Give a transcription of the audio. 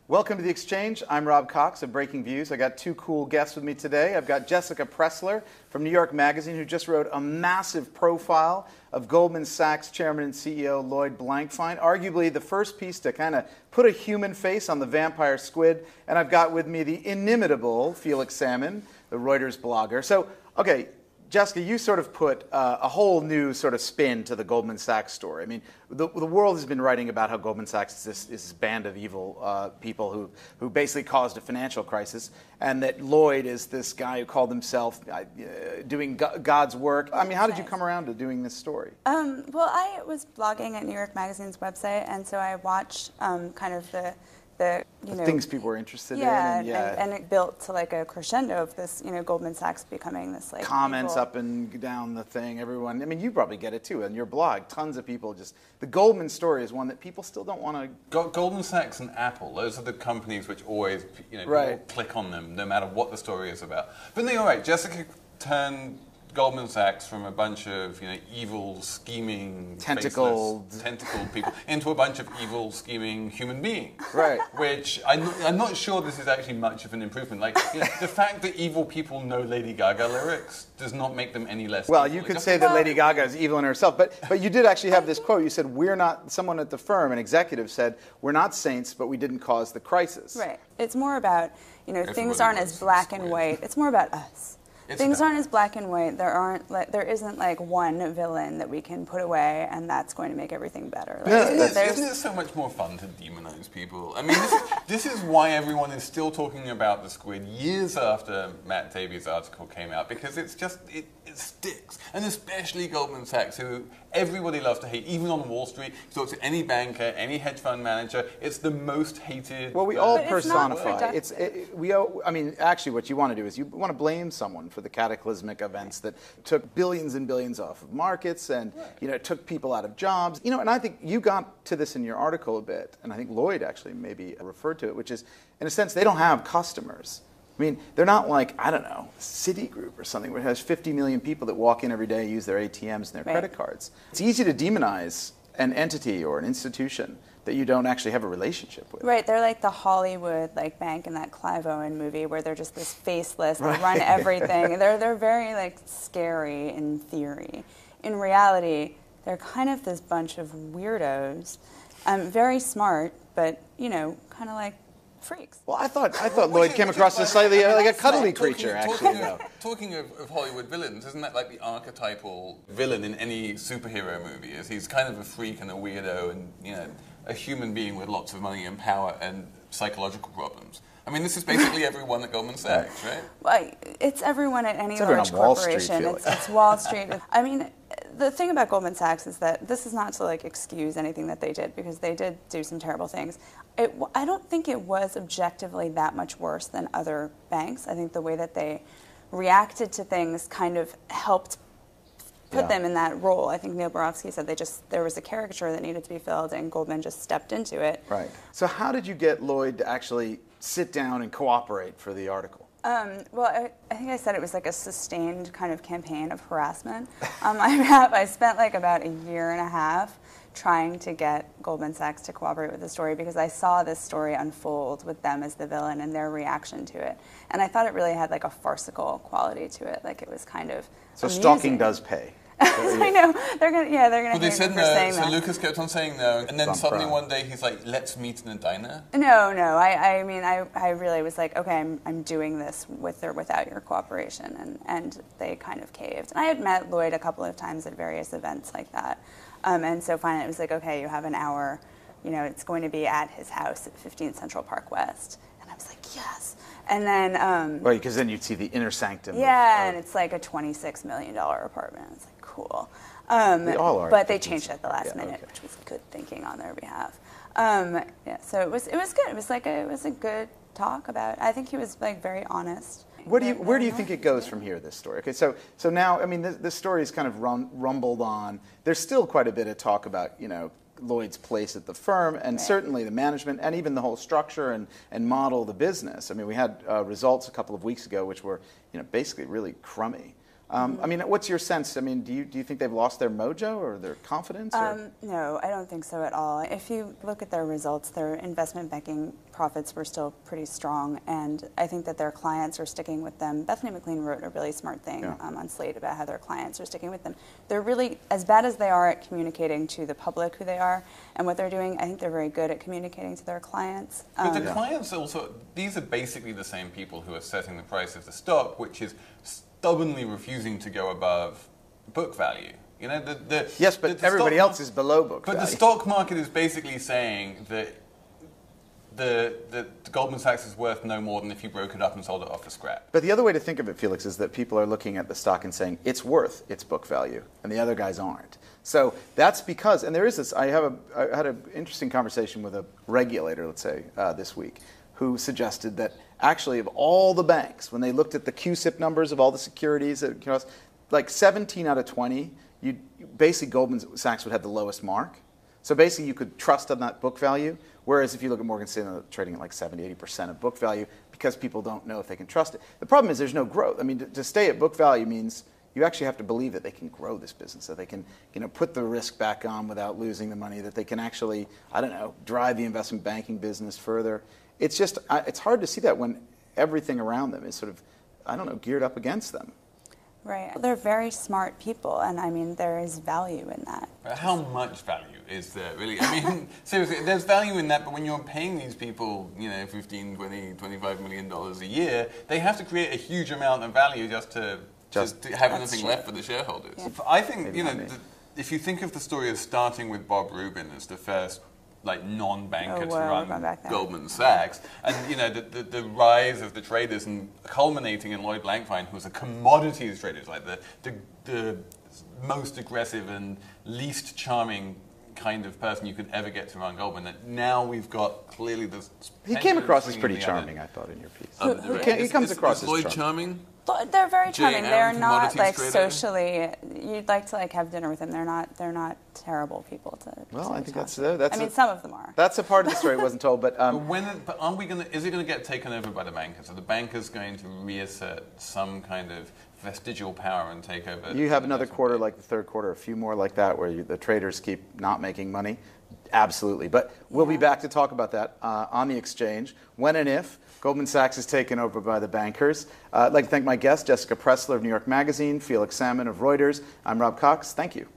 Welcome to The Exchange. I'm Rob Cox of Breaking Views. I got two cool guests with me today. I've got Jessica Pressler from New York Magazine, who just wrote a massive profile of Goldman Sachs chairman and CEO Lloyd Blankfein, arguably the first piece to kind of put a human face on the vampire Squid. And I've got with me the inimitable Felix Salmon, the Reuters blogger. So, okay, Jessica, you sort of put a whole new sort of spin to the Goldman Sachs story. I mean, the world has been writing about how Goldman Sachs is this band of evil people who basically caused a financial crisis, and that Lloyd is this guy who called himself doing God's work. I mean, how did you come around to doing this story? Well, I was blogging at New York Magazine's website, and so I watched kind of the things people were interested in. And it built to like a crescendo of this, Goldman Sachs becoming this like comments evil. Up and down the thing. Everyone, I mean, you probably get it too on your blog. Tons of people the Goldman story is one that people still don't want to. Goldman Sachs and Apple, those are the companies which always, right. People click on them no matter what the story is about. But no, you're right. Jessica turned Goldman Sachs from a bunch of evil, scheming, tentacled people into a bunch of evil, scheming human beings. Right. Which I'm not sure this is actually much of an improvement. Like the fact that evil people know Lady Gaga lyrics does not make them any less. Well, evil. you could say that Lady Gaga is evil in herself, but you did actually have this quote. You said, "We're not." Someone at the firm, an executive, said, "We're not saints, but we didn't cause the crisis." Right. It's more about things aren't as black and white. It's more about us. Things aren't as black and white. There isn't like one villain that we can put away, and that's going to make everything better. Isn't it so much more fun to demonize people? I mean, this is why everyone is still talking about the Squid years after Matt Taibbi's article came out, because it sticks, and especially Goldman Sachs, who everybody loves to hate, even on Wall Street. You talk to any banker, any hedge fund manager, it's the most hated. Well, we all personify. Actually, what you want to do is you want to blame someone for the cataclysmic events that took billions and billions off of markets and took people out of jobs. And I think you got to this in your article a bit, and I think Lloyd actually maybe referred to it, which is, in a sense, they don't have customers. I mean, they're not like, I don't know, Citigroup or something where it has 50 million people that walk in every day, use their ATMs and their credit cards. It's easy to demonize an entity or an institution that you don't actually have a relationship with. Right, they're like the Hollywood bank in that Clive Owen movie where they're just this faceless, they run everything. They're very scary in theory. In reality, they're kind of this bunch of weirdos, very smart, but kind of like freaks. Well, I thought Lloyd came across as slightly like a cuddly creature, actually. Talking of Hollywood villains, isn't that like the archetypal villain in any superhero movie? Is he's kind of a freak and a weirdo and a human being with lots of money and power and psychological problems. I mean, this is basically everyone at Goldman Sachs, right? Well, it's everyone at any large corporation. It's Wall Street. I mean, the thing about Goldman Sachs is that this is not to excuse anything that they did, because they did do some terrible things. I don't think it was objectively that much worse than other banks. I think the way that they reacted to things kind of helped put them in that role. I think Neil Barofsky said there was a caricature that needed to be filled, and Goldman just stepped into it. Right. So how did you get Lloyd to actually sit down and cooperate for the article? Well, I think I said it was a sustained kind of campaign of harassment. I spent about a year and a half trying to get Goldman Sachs to cooperate with the story, because I saw this story unfold with them as the villain and their reaction to it. And I thought it really had a farcical quality to it. It was kind of So amusing. stalking does pay. I know. They're gonna hate me for saying that. So Lucas kept on saying no, and then suddenly one day he's like, "Let's meet in a diner." No. I really was like, okay, I'm doing this with or without your cooperation, and they kind of caved. And I had met Lloyd a couple of times at various events like that, and so finally it was like, okay, you have an hour, it's going to be at his house at 15 Central Park West, and I was like, yes. And then right, because then you'd see the inner sanctum. Yeah, and it's a $26 million apartment. It's cool. They all are. But they changed it at the last minute, which was good thinking on their behalf. So it was good. It was a good talk about. I think he was very honest. Where do you think it goes from here? This story. Okay, so now this story is kind of rumbled on. There's still quite a bit of talk about Lloyd's place at the firm, and certainly the management, and even the whole structure and model of the business. I mean, we had results a couple of weeks ago which were basically really crummy. I mean, what's your sense? I mean, do you think they've lost their mojo or their confidence? No, I don't think so at all. If you look at their results, their investment banking profits were still pretty strong, and I think that their clients are sticking with them. Bethany McLean wrote a really smart thing on Slate about how their clients are sticking with them. They're really, as bad as they are at communicating to the public who they are and what they're doing, I think they're very good at communicating to their clients. But the clients also, these are basically the same people who are setting the price of the stock, which is stubbornly refusing to go above book value. You know, yes, but everybody else is below book value. But the stock market is basically saying that the Goldman Sachs is worth no more than if you broke it up and sold it off for scrap. But the other way to think of it, Felix, is that people are looking at the stock and saying it's worth its book value, and the other guys aren't. So that's because, and there is this. I had an interesting conversation with a regulator, let's say, this week, who suggested that actually of all the banks, when they looked at the QSIP numbers of all the securities, like 17 out of 20, basically Goldman Sachs would have the lowest mark. So basically you could trust on that book value, whereas if you look at Morgan Stanley, trading at like 70, 80% of book value because people don't know if they can trust it. The problem is there's no growth. I mean, to stay at book value means you actually have to believe that they can grow this business, that they can put the risk back on without losing the money, that they can actually, drive the investment banking business further. It's just, it's hard to see that when everything around them is sort of, geared up against them. Right. They're very smart people, and I mean, there is value in that. But how much value is there, really? I mean, seriously, there's value in that, but when you're paying these people, $15, $20, $25 million a year, they have to create a huge amount of value just to have anything left for the shareholders. Yeah. I think, if you think of the story as starting with Bob Rubin as the first non-banker to run Goldman Sachs, and the rise of the traders and culminating in Lloyd Blankfein, who was a commodities trader, like the most aggressive and least charming kind of person you could ever get to run Goldman. That now we've got clearly this. He came across as pretty charming, I thought, in your piece. He comes across as Lloyd charming. They're very charming. They're not socially. You'd like to have dinner with them. They're not terrible people to. Well, I think that's. I mean, some of them are. That's a part of the story wasn't told, but. But aren't we going to? Is it going to get taken over by the bankers? Are the bankers going to reassert some kind of vestigial power and take over? You have another quarter like the third quarter, a few more like that, where the traders keep not making money. Absolutely, but we'll be back to talk about that on the exchange when and if Goldman Sachs is taken over by the bankers. I'd like to thank my guests, Jessica Pressler of New York Magazine, Felix Salmon of Reuters. I'm Rob Cox. Thank you.